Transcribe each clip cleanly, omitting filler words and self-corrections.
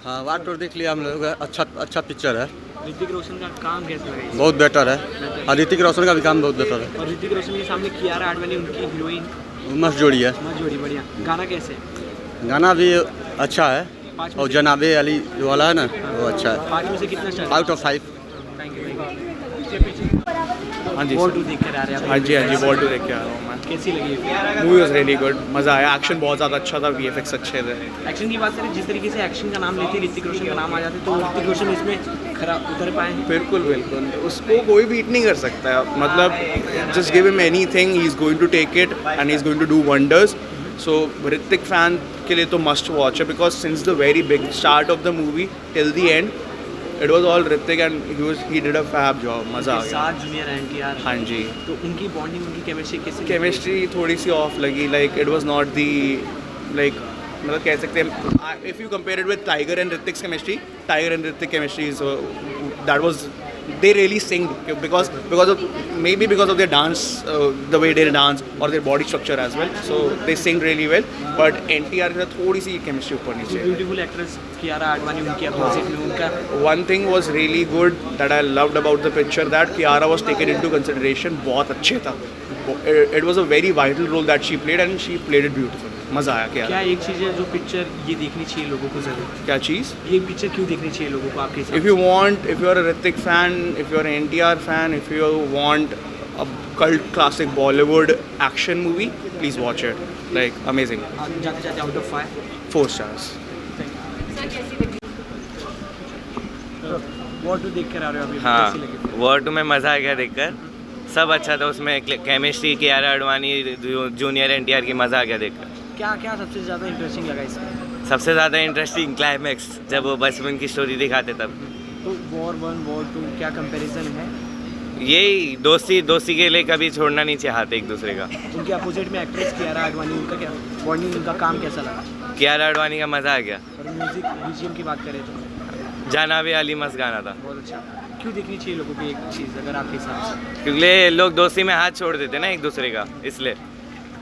हाँ वार टूर देख लिया हम लोग, अच्छा पिक्चर है, ऋतिक रोशन का काम कैसा लगा? बहुत बेटर है। और ऋतिक रोशन का भी काम बहुत बेटर है। और ऋतिक रोशन के सामने कियारा आडवाणी उनकी हीरोइन मस्त जोड़ी है। मस्त जोड़ी, बढ़िया। गाना कैसे? गाना भी अच्छा है। पाँच में और से जनाबे अली जो वाला है ना वो अच्छा है। 5 में से कितना star? 5 out of 5। Thank you. हाँ जी वॉर 2 देख कर आ रहे हैं? हाँ जी वॉर 2 देख के आ रहा हूँ मैं। कैसी लगी? मूवी वॉज रियली गुड, मज़ा आया। एक्शन बहुत ज़्यादा अच्छा था, VFX अच्छे थे। एक्शन की बात करें, जिस तरीके से एक्शन का नाम लेते ऋतिक रोशन का नाम आ जाते तो ऋतिक रोशन इसमें खरा उतर पाए हैं? बिल्कुल बिल्कुल, उसको कोई बीट नहीं कर सकता है। मतलब just give him anything, he is going to take it and he is going to do wonders. So Hrithik fan के लिए तो मस्ट वॉच है, because since the very big start of the movie till the end it was all Hrithik and he did a fab job. मज़ा आ गया। 7 junior NTR। हाँ जी, तो उनकी बॉन्डिंग, उनकी केमिस्ट्री कैसी? केमिस्ट्री थोड़ी सी ऑफ लगी, like it was not the like, मतलब कह सकते हैं if you compare it with tiger and Hrithik's chemistry, tiger and Hrithik chemistry is that was they really sing because of their dance, the way they dance or their body structure as well, so they sing really well, but NTR का थोड़ी C chemistry ऊपर नीचे है। Beautiful actress Kiara Advani उनकी opposite में उनका One thing was really good that I loved about the picture, that Kiara was taken into consideration, बहुत अच्छे था। It was a very vital role that she played and she played it beautifully। मज़ा आया। क्या एक चीज़ है जो picture ये देखनी चाहिए लोगों को ज़रूर? क्या चीज़? ये पिक्चर क्यों देखनी चाहिए लोगों को आपके हिसाब If you want, if you're a Hrithik fan, if you're an NTR fan, if you want a cult classic Bollywood action movie, please watch it. Like amazing. से? जाते जाते आउट ऑफ 5? 4 stars. वॉर 2 देख कर आ रहे हो अभी? हाँ, कैसी लगी? वॉर 2 में मज़ा आ गया देखकर। सब अच्छा था उसमें, chemistry Kiara Advani junior NTR की मज़ा आ गया देखकर। क्या क्या सबसे ज़्यादा इंटरेस्टिंग लगा इसमें? सबसे ज़्यादा इंटरेस्टिंग क्लाइमैक्स, जब वो बचपन की स्टोरी दिखाते तब। तो वॉर 1 वॉर 2 क्या कंपैरिजन है? यही दोस्ती के लिए कभी छोड़ना नहीं चाहते एक दूसरे का। उनके अपोजिट में एक्ट्रेस कियारा आडवाणी, उनका क्या बॉन्डिंग, उनका काम कैसा लगा? कियारा आडवाणी का मज़ा आ गया। और म्यूजिक BGM की बात करें तो जाना भी अली मस्त गाना था। बहुत अच्छा। क्यों देखनी चाहिए लोगों को एक चीज़ अगर आपके हिसाब से? क्योंकि लोग दोस्ती में हाथ छोड़ देते ना एक दूसरे का, इसलिए।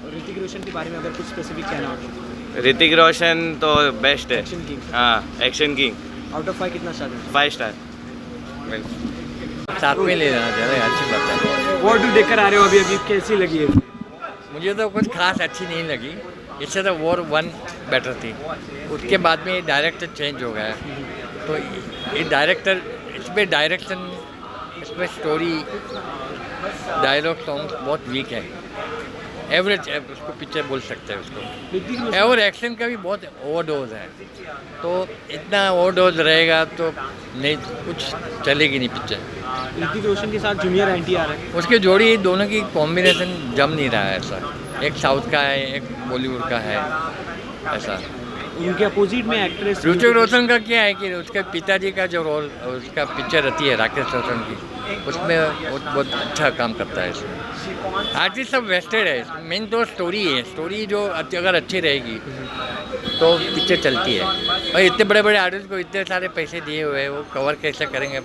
और ऋतिक रोशन के बारे में अगर कुछ स्पेसिफिक कहना हो तो? ऋतिक रोशन तो बेस्ट है। Action king. हाँ, एक्शन किंग। आउट ऑफ 5 कितना स्टार है? 5 स्टार। साथ में ले जाना चाह रहे हैं, अच्छी बात है। वॉर 2 देख कर आ रहे हो अभी कैसी लगी है? मुझे तो कुछ खास अच्छी नहीं लगी, इससे तो वॉर 1 बेटर थी। उसके बाद में डायरेक्टर चेंज हो गया, तो ये डायरेक्टर, इसमें डायरेक्शन, इसमें स्टोरी, डायलॉग सॉन्ग बहुत वीक है। एवरेज उसको पिक्चर बोल सकते हैं उसको। और एक्शन का भी बहुत ओवरडोज है, तो इतना ओवरडोज रहेगा तो नहीं, कुछ चलेगी नहीं पिक्चर। ऋतिक रोशन के साथ जूनियर NTR है, उसके जोड़ी दोनों की कॉम्बिनेशन जम नहीं रहा है ऐसा। एक साउथ का है, एक बॉलीवुड का है, ऐसा। उनके अपोजिट में एक्ट्रेस ऋतिक रोशन का क्या है कि उसके पिताजी का जो रोल, उसका पिक्चर रहती है राकेश रोशन की, उसमें वो बहुत अच्छा काम करता है इसमें। आर्टिस्ट सब वेस्टेड है, मेन तो स्टोरी है। स्टोरी जो अगर अच्छी रहेगी तो पिक्चर चलती है। और इतने बड़े बड़े आर्टिस्ट को इतने सारे पैसे दिए हुए हैं, वो कवर कैसे करेंगे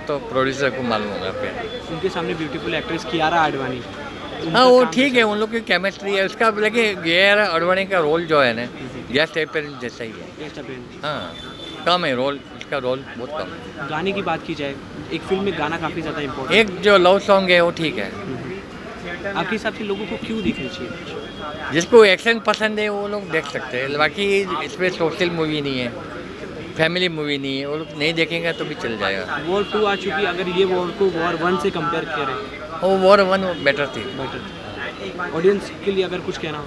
तो प्रोड्यूसर को मालूम होगा फिर। उनके सामने ब्यूटीफुल एक्ट्रेस कियारा आडवाणी, हाँ वो ठीक है, उन लोग की केमिस्ट्री है। उसका लेकिन कियारा आडवाणी का रोल जो है ना, गेस्ट अपेरेंस जैसा ही है। हाँ, कम है रोल, इसका रोल बहुत कम है। गाने की बात की जाए, एक फिल्म में गाना काफ़ी ज़्यादा इम्पोर्टेंट एक जो लव सॉन्ग है वो ठीक है। आपके हिसाब से लोगों को क्यों देखनी चाहिए? जिसको एक्शन पसंद है वो लोग देख सकते हैं, बाकी इसमें सोशल मूवी नहीं है, फैमिली मूवी नहीं है, वो लोग नहीं देखेंगे तो भी चल जाएगा। वॉर 2 आ चुकी, अगर ये वॉर को वॉर 1 से कंपेयर करें, वो वॉर 1 बेटर थी। ऑडियंस के लिए अगर कुछ कहना हो?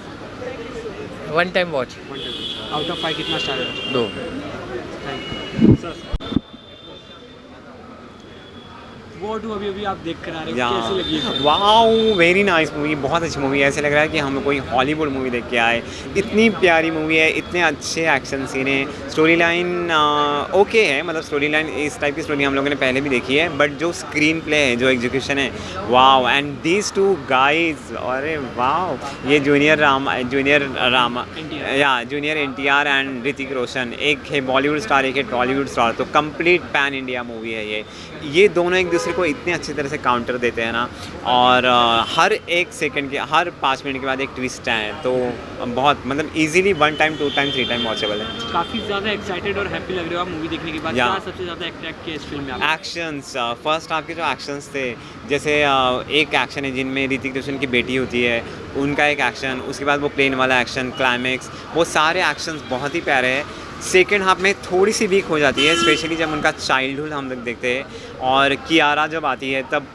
1 टाइम वॉच। आउट ऑफ 5 कितना स्टार है? 2। वॉर 2 अभी आप देख कर आ रहे हो, कैसी लगी है? वाओ, वेरी नाइस मूवी, बहुत अच्छी मूवी है। ऐसे लग रहा है कि हम कोई हॉलीवुड मूवी देख के आए। इतनी प्यारी मूवी है, इतने अच्छे एक्शन सीन हैं, स्टोरी लाइन ओके है, मतलब स्टोरी लाइन इस टाइप की स्टोरी हम लोगों ने पहले भी देखी है, बट जो स्क्रीन प्ले है, जो एग्जीक्यूशन है, वाओ। एंड दीज 2 गाइज, अरे वाओ, ये junior NTR and Hrithik Roshan, एक है बॉलीवुड स्टार, एक है टॉलीवुड स्टार, तो कंप्लीट पैन इंडिया मूवी है ये दोनों एक दूसरे को को इतने अच्छी तरह से काउंटर देते हैं ना, और हर एक सेकंड के हर 5 मिनट के बाद एक ट्विस्ट है, तो बहुत मतलब easily 1 time 2 time 3 time watchable है। काफ़ी ज़्यादा एक्साइटेड और हैप्पी लग रहे हो आप मूवी देखने के बाद। Yeah. क्या सबसे ज़्यादा अट्रैक्ट किया इस फिल्म में आप? एक्शंस, फर्स्ट हाफ के जो एक्शंस थे, जैसे एक एक्शन है जिनमें ऋतिक रोशन की बेटी होती है, उनका एक एक्शन, उसके बाद वो प्लेन वाला एक्शन, क्लाइमेक्स, वो सारे एक्शंस बहुत ही प्यारे हैं। सेकेंड हाफ में थोड़ी सी वीक हो जाती है, स्पेशली जब उनका चाइल्डहुड हम लोग देखते हैं, और कियारा जब आती है तब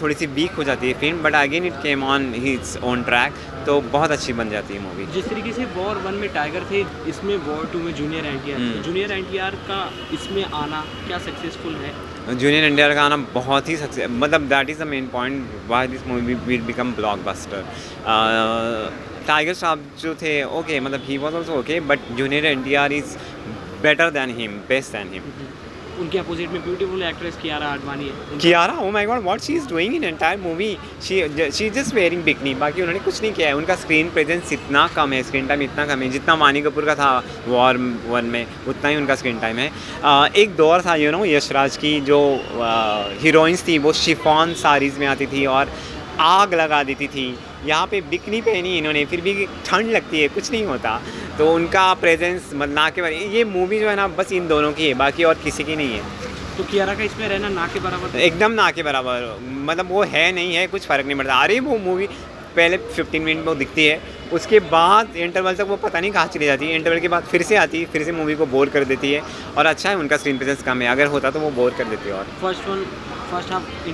थोड़ी सी वीक हो जाती है film, but again it came on his own track, तो बहुत अच्छी बन जाती है मूवी। जिस तरीके से वॉर 1 में टाइगर थे, इसमें वॉर 2 में जूनियर एनटीआर, जूनियर एनटीआर का इसमें आना क्या सक्सेसफुल है? जूनियर एनटीआर का आना बहुत ही सक्सेस, मतलब that is the main point why this movie will become blockbuster. Tiger साहब जो थे ओके, मतलब he was also okay, but junior NTR is better than him, best than him. उनके अपोजिट में ब्यूटीफुल एक्ट्रेस कियारा आडवाणी है। Kiara, oh my god, what she is doing in entire movie, she just wearing bikini, बाकी उन्होंने कुछ नहीं किया है। उनका स्क्रीन प्रेजेंस इतना कम है, स्क्रीन टाइम इतना कम है, जितना वानी कपूर का था वॉर 1 में उतना ही उनका स्क्रीन टाइम है। एक दौर था यशराज की जो हीरोइंस थी वो शिफॉन साड़ीज़ में आती थी और आग लगा देती थी। यहाँ पे बिकनी पहनी इन्होंने, फिर भी ठंड लगती है, कुछ नहीं होता, तो उनका प्रेजेंस ना के बराबर। ये मूवी जो है ना बस इन दोनों की है, बाकी और किसी की नहीं है। तो कियारा का इसमें रहना ना के बराबर? एकदम ना के बराबर, मतलब वो है नहीं है, कुछ फ़र्क नहीं पड़ता। अरे वो मूवी पहले 15 मिनट में वो दिखती है, उसके बाद इंटरवल तक वो पता नहीं कहाँ चली जाती है, इंटरवल के बाद फिर से आती है, फिर से मूवी को बोर कर देती है। और अच्छा है उनका स्क्रीन प्रेजेंस कम है, अगर होता तो वो बोर कर देती है। और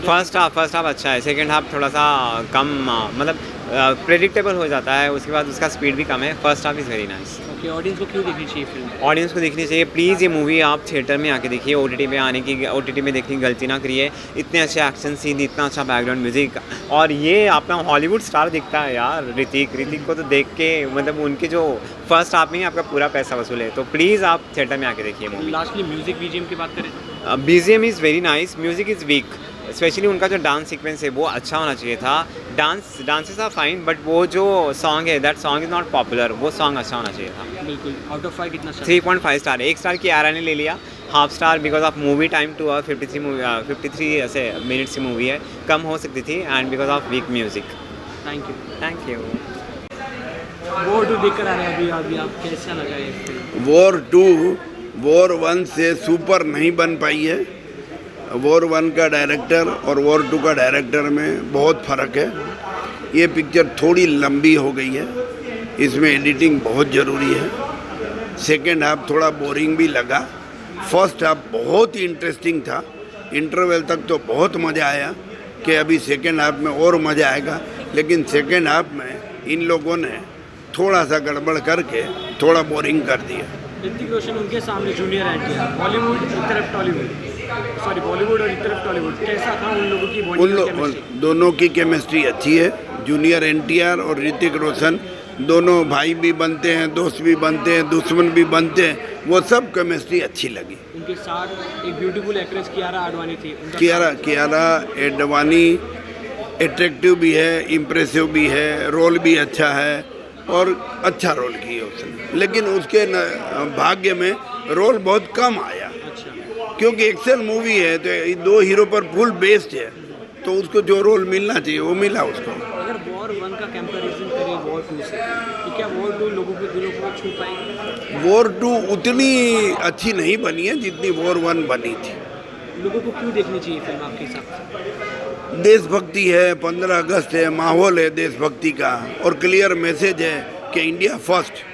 फर्स्ट हाफ अच्छा है, सेकंड हाफ थोड़ा सा कम, मतलब प्रेडिक्टेबल हो जाता है, उसके बाद उसका स्पीड भी कम है। First half is very nice. Okay, audience को क्यों देखनी चाहिए फिल्म? ऑडियंस को देखनी चाहिए, प्लीज़ ये मूवी आप थिएटर में आके देखिए, OTT पे आने की, OTT में देखने की गलती ना करिए। इतने अच्छे एक्शन सीन, इतना अच्छा बैकग्राउंड म्यूज़िक, और ये अपना हॉलीवुड स्टार दिखता है यार, ऋतिक को तो देख के मतलब उनके जो फर्स्ट हाफ में ही आपका पूरा पैसा वसूल है, तो प्लीज़ आप थिएटर में आके देखिए मूवी। लास्टली म्यूजिक BGM की बात करें? BGM is very nice, music is week, specially उनका जो डांस सीक्वेंस है वो अच्छा होना चाहिए था। डांसेस आर फाइन, बट वो जो सॉन्ग है that song is not popular, वो सॉन्ग अच्छा होना चाहिए था। बिल्कुल। आउट ऑफ 5 कितना? 3.5 स्टार। 1 स्टार कियारा ने ले लिया, half star because of movie time 2 और 53 ऐसे मिनट्स की मूवी है, कम हो सकती थी, and because of weak music. Thank you. War 2 देखकर आ रहे हैं अभी आप, कैसा लगा ये फिल्म? वॉर 2 वॉर 1 से सुपर नहीं बन पाई है। वॉर 1 का डायरेक्टर और वॉर 2 का डायरेक्टर में बहुत फ़र्क है। ये पिक्चर थोड़ी लंबी हो गई है, इसमें एडिटिंग बहुत ज़रूरी है। सेकेंड हाफ थोड़ा बोरिंग भी लगा, फर्स्ट हाफ बहुत ही इंटरेस्टिंग था। इंटरवल तक तो बहुत मज़ा आया कि अभी सेकेंड हाफ में और मज़ा आएगा, लेकिन सेकेंड हाफ में इन लोगों ने थोड़ा सा गड़बड़ करके थोड़ा बोरिंग कर दिया। ऋतिक रोशन उनके सामने जूनियर एनटीआर, बॉलीवुड एक तरफ टॉलीवुड, सॉरी बॉलीवुड और एक तरफ टॉलीवुड, कैसा था उन लोगों की बॉन्डिंग? दोनों की केमिस्ट्री अच्छी है। जूनियर एनटीआर और ऋतिक रोशन दोनों भाई भी बनते हैं, दोस्त भी बनते हैं, दुश्मन भी बनते हैं, वो सब केमिस्ट्री अच्छी लगी। उनके साथ एक ब्यूटीफुल एक्ट्रेस कियारा आडवाणी थी। कियारा आडवाणी एट्रैक्टिव भी है, इम्प्रेसिव भी है, रोल भी अच्छा है और अच्छा रोल किया उसने, लेकिन उसके भाग्य में रोल बहुत कम आया। क्योंकि एक्शन मूवी है तो 2 हीरो पर फुल बेस्ड है, तो उसको जो रोल मिलना चाहिए वो मिला उसको। अगर वॉर 1 का कंपैरिजन करें वॉर 2 से, तो क्या वॉर 2 लोगों के दिलों को छू पाएगी? वॉर 2 उतनी अच्छी नहीं बनी है जितनी वॉर 1 बनी थी। लोगों को क्यों देखनी चाहिए फिल्म आपके हिसाब से? देशभक्ति है, 15 अगस्त है, माहौल है देशभक्ति का, और क्लियर मैसेज है कि इंडिया फर्स्ट,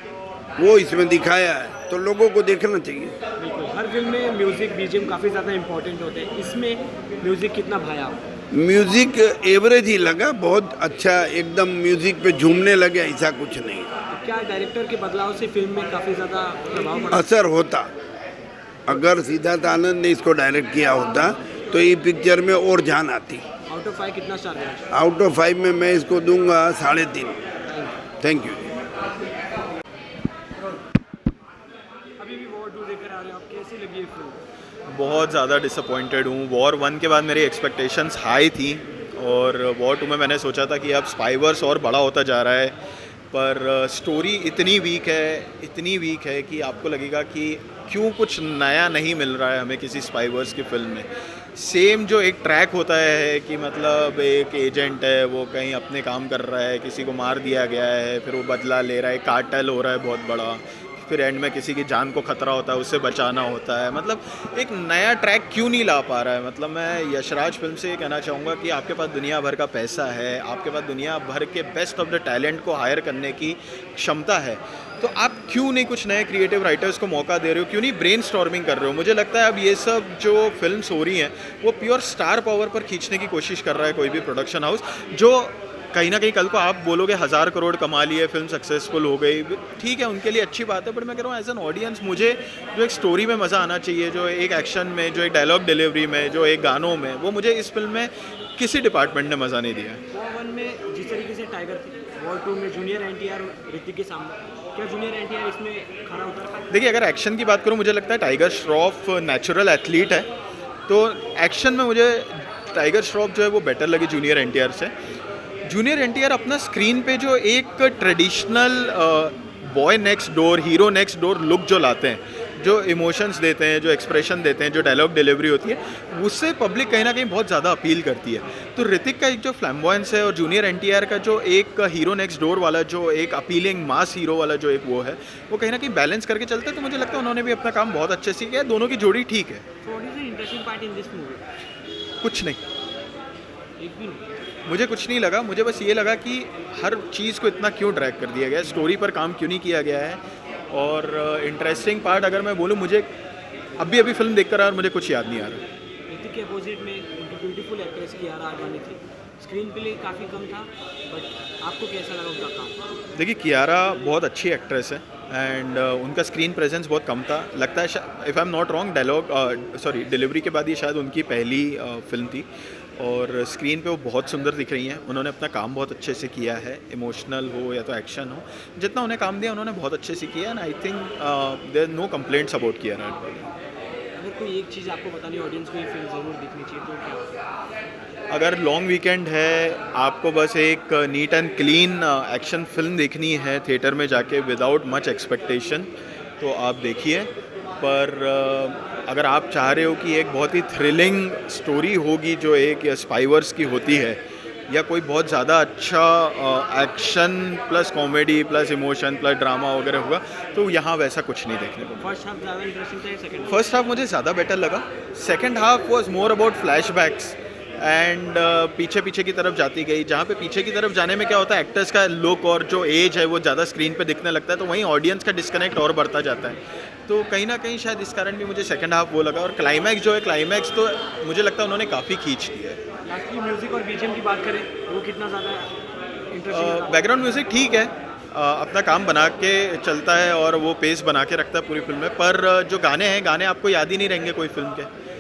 वो इसमें दिखाया है, तो लोगों को देखना चाहिए। बिल्कुल, हर फिल्म में म्यूजिक BGM काफ़ी ज़्यादा इंपॉर्टेंट होते हैं, इसमें म्यूजिक कितना भाया? म्यूज़िक एवरेज ही लगा, बहुत अच्छा, एकदम म्यूज़िक पे झूमने लगे ऐसा कुछ नहीं। तो क्या डायरेक्टर के बदलाव से फिल्म में काफ़ी ज़्यादा प्रभाव पड़ा? असर होता, अगर सिद्धार्थ आनंद ने इसको डायरेक्ट किया होता तो ये पिक्चर में और जान आती। आउट ऑफ 5 कितना स्टार देना? आउट ऑफ 5 में मैं इसको दूंगा 3.5। Thank you. अभी भी वॉर 2 देखकर आ रहे हो आप, कैसी लगी ये फिल्म? बहुत ज़्यादा डिसअपॉइंटेड हूँ। वॉर 1 के बाद मेरी एक्सपेक्टेशंस हाई थी, और वॉर 2 में मैंने सोचा था कि अब स्पाइवर्स और बड़ा होता जा रहा है, पर स्टोरी इतनी वीक है कि आपको लगेगा कि क्यों कुछ नया नहीं मिल रहा है हमें किसी स्पाइवर्स की फिल्म में। सेम जो एक ट्रैक होता है कि मतलब एक एजेंट है, वो कहीं अपने काम कर रहा है, किसी को मार दिया गया है, फिर वो बदला ले रहा है, कार्टेल हो रहा है बहुत बड़ा, फिर एंड में किसी की जान को खतरा होता है, उससे बचाना होता है। मतलब एक नया ट्रैक क्यों नहीं ला पा रहा है? मतलब मैं यशराज फिल्म से ये कहना चाहूँगा कि आपके पास दुनिया भर का पैसा है, आपके पास दुनिया भर के बेस्ट ऑफ द टैलेंट को हायर करने की क्षमता है, तो आप क्यों नहीं कुछ नए क्रिएटिव राइटर्स को मौका दे रहे हो? क्यों नहीं ब्रेनस्टॉर्मिंग कर रहे हो? मुझे लगता है अब ये सब जो फिल्म्स हो रही हैं वो प्योर स्टार पावर पर खींचने की कोशिश कर रहा है कोई भी प्रोडक्शन हाउस, जो कहीं ना कहीं कल को आप बोलोगे 1000 करोड़ कमा लिए, फिल्म सक्सेसफुल हो गई, ठीक है, उनके लिए अच्छी बात है, बट मैं कह रहा हूँ एज एन ऑडियंस मुझे जो एक स्टोरी में मज़ा आना चाहिए, जो एक एक्शन में, जो एक डायलॉग डिलीवरी में, जो एक गानों में, वो मुझे इस फिल्म में किसी डिपार्टमेंट ने मज़ा नहीं दिया। वॉर 1 में जिस तरीके से टाइगर थी, वॉर 2 में जूनियर एनटीआर ऋतिक के सामने, क्या जूनियर एनटीआर इसमें खरा उतर पाए? देखिए, अगर एक्शन की बात करूँ, मुझे लगता है टाइगर श्रॉफ नेचुरल एथलीट है, तो एक्शन में मुझे टाइगर श्रॉफ जो है वो बेटर लगी जूनियर एनटीआर से। जूनियर एनटीआर अपना स्क्रीन पे जो एक traditional boy next door, hero next door look जो लाते हैं, जो इमोशंस देते हैं, जो एक्सप्रेशन देते हैं, जो डायलॉग डिलीवरी होती है, उससे पब्लिक कहीं ना कहीं बहुत ज़्यादा अपील करती है। तो ऋतिक का एक जो फ्लैम्बॉयंस है और जूनियर एनटीआर का जो एक हीरो नेक्स्ट डोर वाला, जो एक अपीलिंग मास हीरो वाला जो एक वो है, वो कहीं ना कहीं बैलेंस करके चलता है। तो मुझे लगता है उन्होंने भी अपना काम बहुत अच्छे से किया है, दोनों की जोड़ी ठीक है। Interesting part in this movie? कुछ नहीं, एक भी नहीं। मुझे कुछ नहीं लगा, मुझे बस ये लगा कि हर चीज़ को इतना क्यों ड्रैग कर दिया गया है, स्टोरी पर काम क्यों नहीं किया गया है। और इंटरेस्टिंग पार्ट अगर मैं बोलूँ, मुझे अभी फिल्म देखकर आया और मुझे कुछ याद नहीं आ रहा। ऋतिक के अपोजिट में उनकी ब्यूटीफुल एक्ट्रेस कियारा आडवाणी थी, स्क्रीन प्ले काफ़ी कम था, बट आपको कैसा लगा उनका काम? देखिए, कियारा बहुत अच्छी एक्ट्रेस है एंड उनका स्क्रीन प्रेजेंस बहुत कम था। लगता है, if I am not wrong, delivery के बाद ये शायद उनकी पहली फिल्म थी, और स्क्रीन पे वो बहुत सुंदर दिख रही हैं। उन्होंने अपना काम बहुत अच्छे से किया है, इमोशनल हो या तो एक्शन हो, जितना उन्हें काम दिया उन्होंने बहुत अच्छे से किया, and I think there no complaints about Kiara Advani. अगर कोई एक चीज़ आपको बतानी ऑडियंस को ये फिल्म ज़रूर देखनी चाहिए तो क्या? अगर लॉन्ग वीकेंड है, आपको बस एक neat and clean action film देखनी है थिएटर में जाके विदाउट मच एक्सपेक्टेशन, तो आप देखिए। पर अगर आप चाह रहे हो कि एक बहुत ही थ्रिलिंग स्टोरी होगी जो एक स्पाइवर्स की होती है, या कोई बहुत ज़्यादा अच्छा action plus comedy plus emotion plus drama वगैरह होगा, तो यहाँ वैसा कुछ नहीं देखने को। फर्स्ट हाफ ज़्यादा इंटरेस्टिंग था या सेकंड? फर्स्ट हाफ मुझे ज़्यादा बेटर लगा, second half was more about flashbacks and पीछे पीछे की तरफ जाती गई। जहाँ पे पीछे की तरफ जाने में क्या होता है, एक्टर्स का लुक और जो एज है वो ज़्यादा स्क्रीन पे दिखने लगता है, तो वहीं ऑडियंस का डिस्कनेक्ट और बढ़ता जाता है। तो कहीं ना कहीं शायद इस कारण भी मुझे सेकंड हाफ वो लगा। और क्लाइमैक्स जो है, क्लाइमैक्स तो मुझे लगता है उन्होंने काफ़ी खींच दिया है। लास्टली म्यूजिक और बीजीएम की बात करें, वो कितना ज़्यादा इंटरेस्टिंग? बैकग्राउंड म्यूज़िक ठीक है, अपना काम बना के चलता है और वो पेस बना के रखता है पूरी फिल्म में, पर जो गाने हैं, गाने आपको याद ही नहीं रहेंगे कोई फिल्म के।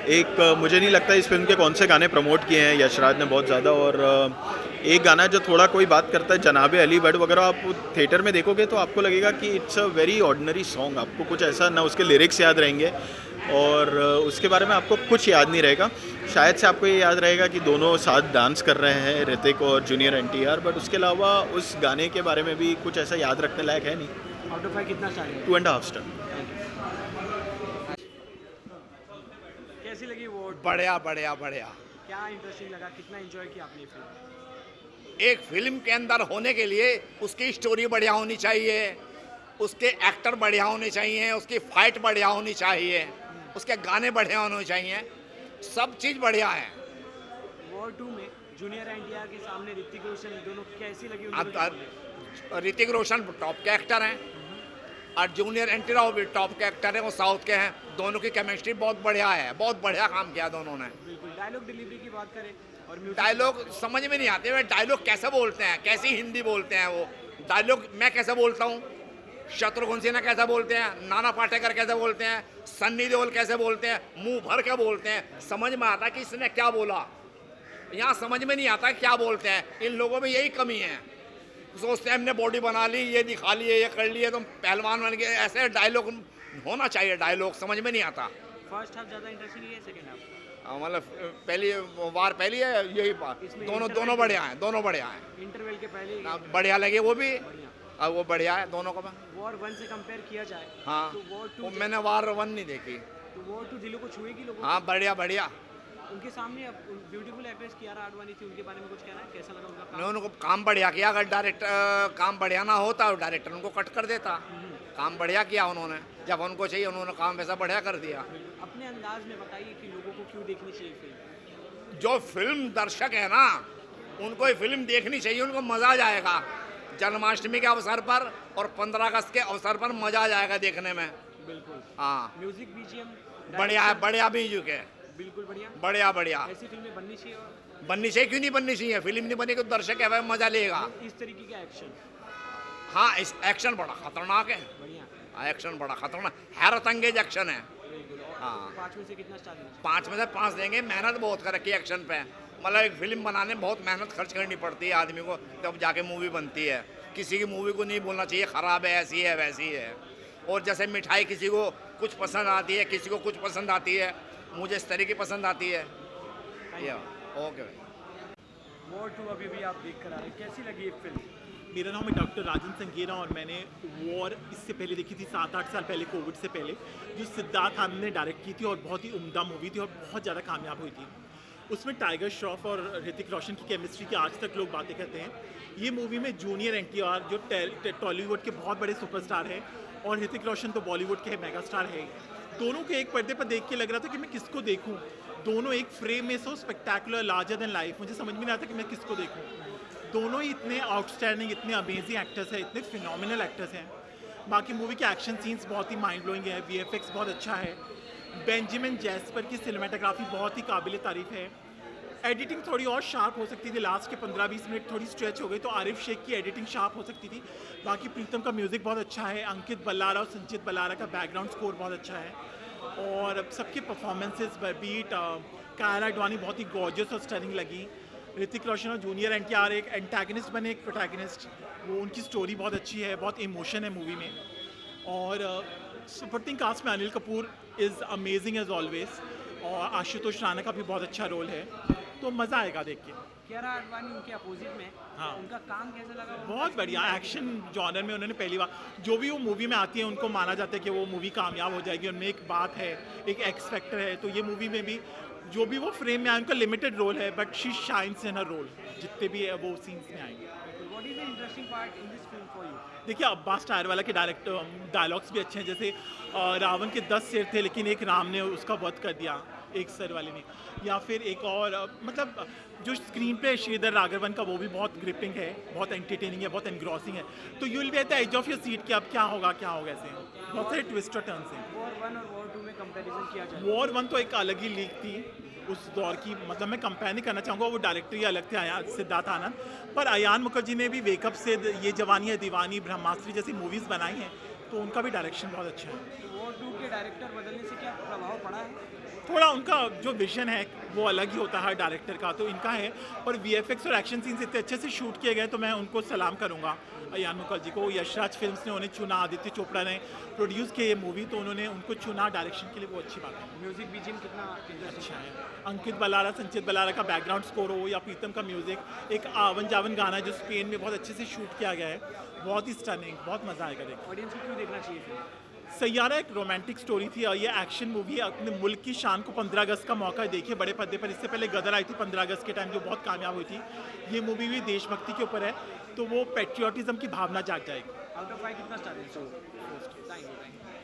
एक मुझे नहीं लगता इस फिल्म के कौन से गाने प्रमोट किए हैं यशराज ने बहुत ज़्यादा, और एक गाना जो थोड़ा कोई बात करता है जनाबे अली बट वगैरह, आप थिएटर में देखोगे तो आपको लगेगा कि it's a very ordinary song. आपको कुछ ऐसा ना उसके लिरिक्स याद रहेंगे और उसके बारे में आपको कुछ याद नहीं रहेगा। शायद से आपको ये याद रहेगा कि दोनों साथ डांस कर रहे हैं, ऋतिक और जूनियर एनटीआर, बट उसके अलावा उस गाने के बारे में भी कुछ ऐसा याद रखने लायक है नहीं। आउट ऑफ 5 कितना चाहिए? 2.5 स्टार। कैसी लगी वो? बढ़िया बढ़िया बढ़िया। क्या इंटरेस्टिंग लगा, कितना एंजॉय किया आपने फिल्म? एक फिल्म के अंदर होने के लिए उसकी स्टोरी बढ़िया होनी चाहिए, उसके एक्टर बढ़िया होने चाहिए, उसकी फाइट बढ़िया होनी चाहिए, उसके गाने बढ़िया होने चाहिए, सब चीज़ बढ़िया है। वॉर 2 में जूनियर एनटीआर के सामने ऋतिक रोशन, दोनों कैसी लगी? ऋतिक रोशन टॉप के एक्टर हैं और जूनियर एनटीआर भी टॉप के एक्टर हैं, वो साउथ के हैं। दोनों की केमिस्ट्री बहुत बढ़िया है, बहुत बढ़िया काम किया दोनों ने। बिल्कुल। डायलॉग डिलीवरी की बात करें और डायलॉग समझ में नहीं आते, वे डायलॉग कैसे बोलते हैं, कैसी हिंदी बोलते हैं वो डायलॉग। मैं कैसे बोलता हूँ, शत्रुघ्न सिन्हा कैसे बोलते हैं, नाना पाटेकर कैसे बोलते हैं, सन्नी देओल कैसे बोलते हैं, मुंह भर के बोलते हैं, समझ में आता कि इसने क्या बोला। यहाँ समझ में नहीं आता क्या बोलते हैं। इन लोगों में यही कमी है, सोचते हैं हमने बॉडी बना ली, ये दिखा लिए, ये कर लिए, तुम पहलवान बन गए। ऐसे डायलॉग होना चाहिए, डायलॉग समझ में नहीं आता। फर्स्ट हाफ ज़्यादा इंटरेस्टिंग है सेकंड हाफ? मतलब पहली वार पहली है, यही बात। दोनों बढ़िया हैं, दोनों बढ़िया हैं। इंटरवल के पहले बढ़िया लगे वो भी, अब वो बढ़िया है दोनों का। वॉर 1 से कंपेयर किया जाए हाँ, तो वॉर 2 मैंने वार 1 नहीं देखी। तो वॉर 2 दिलों को छुएगी लोगों हाँ बढ़िया बढ़िया। को? उनके सामने ब्यूटीफुल एक्ट्रेस कियारा आडवाणी थी, उनके बारे में कुछ कहना है? कैसा लगा उनका काम? नहीं उनको काम बढ़िया किया, अगर डायरेक्टर काम बढ़िया ना होता तो डायरेक्टर उनको कट कर देता। काम बढ़िया किया उन्होंने, जब उनको चाहिए उन्होंने काम वैसा बढ़िया कर दिया। अपने अंदाज में बताइए कि लोगों को क्यों देखनी चाहिए फिल्म? जो फिल्म दर्शक है ना उनको ये फिल्म देखनी चाहिए, उनको मज़ा आ जाएगा जन्माष्टमी के अवसर पर और 15 अगस्त के अवसर पर मज़ा आ जाएगा देखने में। बिल्कुल। हाँ म्यूजिक बीजीएम बढ़िया है, बढ़िया म्यूजिक है, बिल्कुल बढ़िया। बढ़िया बढ़िया। ऐसी फिल्में बननी चाहिए और बननी चाहिए, क्यों नहीं बननी चाहिए? फिल्म नहीं बनेगी तो दर्शक है वह मज़ा लेगा। इस तरीके का एक्शन हाँ इस एक्शन बड़ा खतरनाक है, बढ़िया। एक्शन बड़ा खतरनाक हैरत अंगेज एक्शन है। बिल्कुल। और हाँ 5 में से कितना स्टार देना चाहिए? 5 में से 5 देंगे। मेहनत बहुत कर रखी है एक्शन पे, मतलब एक फिल्म बनाने में बहुत मेहनत खर्च करनी पड़ती है आदमी को, तब जाके मूवी बनती है। किसी की मूवी को नहीं बोलना चाहिए ख़राब है, ऐसी है वैसी है। और जैसे मिठाई किसी को कुछ पसंद आती है, किसी को कुछ पसंद आती है, मुझे इस तरीके पसंद आती है। ये ओके भाई। वॉर 2 अभी भी आप देख कर आ रहे हैं, कैसी लगी ये फिल्म? मेरा नाम है डॉक्टर राजन संगेरा और मैंने वॉर इससे पहले देखी थी 7-8 साल पहले, कोविड से पहले, जो सिद्धार्थ आनंद ने डायरेक्ट की थी और बहुत ही उम्दा मूवी थी और बहुत ज़्यादा कामयाब हुई थी। उसमें टाइगर श्रॉफ और ऋतिक रोशन की केमिस्ट्री की आज तक लोग बातें करते हैं। ये मूवी में जूनियर एनटीआर जो टॉलीवुड के बहुत बड़े सुपरस्टार हैं और ऋतिक रोशन तो बॉलीवुड के मेगा स्टार है, दोनों के एक पर्दे पर देख के लग रहा था कि मैं किसको देखूं। दोनों एक फ्रेम में सो स्पेक्टैकुलर लार्जर देन लाइफ, मुझे समझ में नहीं आता कि मैं किसको देखूं। दोनों ही इतने आउटस्टैंडिंग, इतने अमेजिंग एक्टर्स हैं, इतने फिनोमिनल एक्टर्स हैं। बाकी मूवी के एक्शन सीन्स बहुत ही माइंड ब्लोइंग है, वीएफएक्स बहुत अच्छा है, बेंजामिन जैस्पर की सिनेमेटोग्राफी बहुत ही काबिल तारीफ है। एडिटिंग थोड़ी और शार्प हो सकती थी, लास्ट के 15-20 मिनट थोड़ी स्ट्रेच हो गई, तो आरिफ शेख की एडिटिंग शार्प हो सकती थी। बाकी प्रीतम का म्यूज़िक बहुत अच्छा है, अंकित बल्लारा और संचित बल्लारा का बैकग्राउंड स्कोर बहुत अच्छा है और सबके परफॉर्मेंसेज बीट कियारा आडवाणी बहुत ही गॉर्जियस और स्टनिंग लगी। ऋतिक रोशन और जूनियर एनटीआर एक एंटागनिस्ट बने एक प्रोटैगनिस्ट, वो उनकी स्टोरी बहुत अच्छी है, बहुत इमोशन है मूवी में। और सपोर्टिंग कास्ट में Anil Kapoor is amazing as always और आशुतोष राणा का भी बहुत अच्छा रोल है, तो मज़ा आएगा देख के। कियारा आडवाणी उनके अपोजिट में, हाँ। उनका काम कैसा लगा? बहुत बढ़िया एक्शन जॉनर में उन्होंने पहली बार, जो भी वो मूवी में आती है उनको माना जाता है कि वो मूवी कामयाब हो जाएगी, उनमें एक बात है, एक एक्स फैक्टर है। तो ये मूवी में भी जो भी वो फ्रेम में आए उनका लिमिटेड रोल है, but she shines in her role, जितने भी है वो सीन्स में आएंगे। What is the interesting part in this film for you? देखिए अब्बास टायरवाला के डायलॉग्स भी अच्छे हैं, जैसे रावण के 10 सिर थे लेकिन एक राम ने उसका वध कर दिया, एक सर वाले ने। या फिर एक और मतलब जो स्क्रीन पे श्रीधर राघवन का वो भी बहुत ग्रिपिंग है, बहुत एंटरटेनिंग है, बहुत एनग्रॉसिंग है। तो you will be at the edge of your seat कि अब क्या होगा ऐसे बहुत सारे ट्विस्ट और टर्न्स हैं। वॉर 1 और वॉर 2 में कंपैरिजन किया जाए, वॉर 1 तो एक अलग ही लीग थी उस दौर की, मतलब मैं कंपेयर नहीं करना चाहूँगा, वो डायरेक्टर ही अलग थे सिद्धार्थ आनंद, पर अयान मुखर्जी ने भी वेकअप से ये जवानी है दीवानी, ब्रह्मास्त्र जैसी मूवीज़ बनाई हैं, तो उनका भी डायरेक्शन बहुत अच्छा है। तो वॉर 2 के डायरेक्टर बदलने से क्या प्रभाव पड़ा है? थोड़ा उनका जो विजन है वो अलग ही होता है डायरेक्टर का, तो इनका है, पर वीएफएक्स और एक्शन सीन्स इतने अच्छे से शूट किए गए, तो मैं उनको सलाम करूँगा अयान मुखर्जी को। यशराज फिल्म्स ने उन्हें चुना, आदित्य चोपड़ा ने प्रोड्यूस किया ये मूवी, तो उन्होंने उनको चुना डायरेक्शन के लिए, वो अच्छी बात है। म्यूजिक बीजीएम कितना अच्छा है, अंकित बल्लारा संचित बल्लारा का बैकग्राउंड स्कोर हो या प्रीतम का म्यूज़िक, एक आवन जावन गाना जो स्पेन में बहुत अच्छे से शूट किया गया है, बहुत ही स्टनिंग, बहुत मज़ा आएगा देख। ऑडियंस को क्यों देखना चाहिए फिल्म? सैयारा एक रोमांटिक स्टोरी थी और ये एक्शन मूवी है, अपने मुल्क की शान को 15 अगस्त का मौका देखिए बड़े पर्दे पर। इससे पहले गदर आई थी 15 अगस्त के टाइम, जो बहुत कामयाब हुई थी। ये मूवी भी देशभक्ति के ऊपर है, तो वो पेट्रियाटिज्म की भावना जाग जाएगी। आउट ऑफ 5 कितना स्टार देंगे? Thank you.